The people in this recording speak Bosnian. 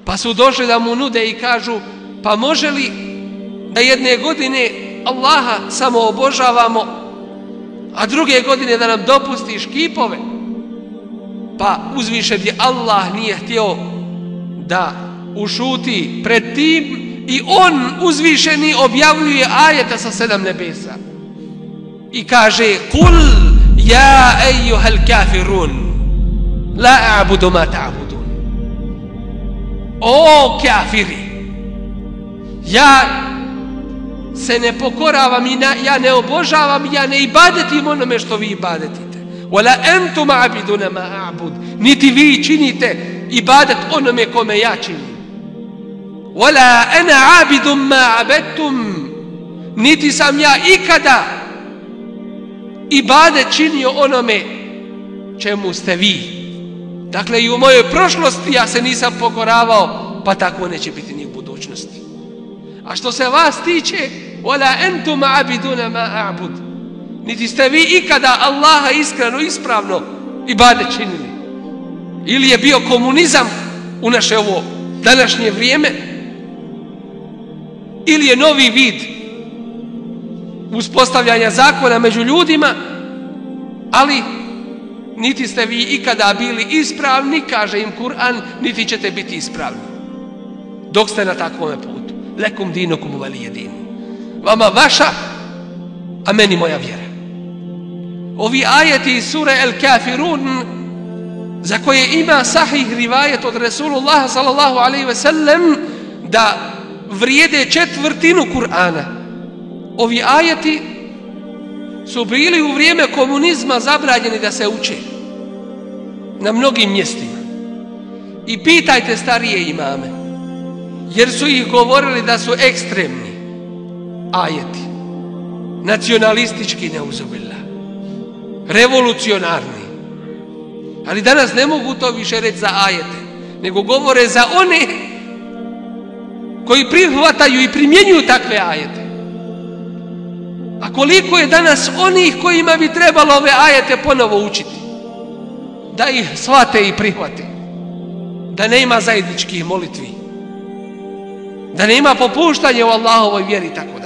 Pa su došli da mu nude i kažu, pa može li da jedne godine Allaha samo obožavamo, a druge godine da nam dopustiš kipove? Pa uzvišeni Allah nije htio da ušuti pred tim i on uzvišeni objavljuje ajeta sa 7 nebesa i kaže: Kul ja ejuhal kafirun la a'budu ma ta'budun. O kafiri, ja se ne pokoravam i ja ne obožavam, ja ne ibadetim onome što vi ibadetite. Wala antum a'biduna ma a'bud. Niti vi činite ibadet onome kome ja činim. Wala ana a'bidun ma abadtum. Niti sam ja ikada ibadet činio onome čemu ste vi. Dakle, i u mojoj prošlosti ja se nisam pokoravao, pa tako neće biti ni u budućnosti. A što se vas tiče, wala antum a'biduna ma a'bud. Niti ste vi ikada Allaha iskreno, ispravno ibadet činili. Ili je bio komunizam u naše ovo današnje vrijeme, ili je novi vid uspostavljanja zakona među ljudima, ali niti ste vi ikada bili ispravni, kaže im Kur'an, niti ćete biti ispravni dok ste na takvome putu. Lekum dinukum valiye din. Vama vaša, a meni moja vjera. Ovi ajeti iz sure El-Kafirun, za koje ima sahih rivajet od Rasulullah sallallahu alaihi ve sellem da vrijede 1/4 Kur'ana. Ovi ajeti su bili u vrijeme komunizma zabranjeni da se uče na mnogim mjestima. I pitajte starije imame, jer su ih govorili da su ekstremni ajeti, nacionalistički neuzubillah, revolucionarni. Ali danas ne mogu to više reći za ajete, nego govore za one koji prihvataju i primjenjuju takve ajete. A koliko je danas onih kojima bi trebalo ove ajete ponovo učiti, da ih shvate i prihvate, da nema zajedničkih molitvi, da nema popuštanja u Allahovoj vjeri, tako da.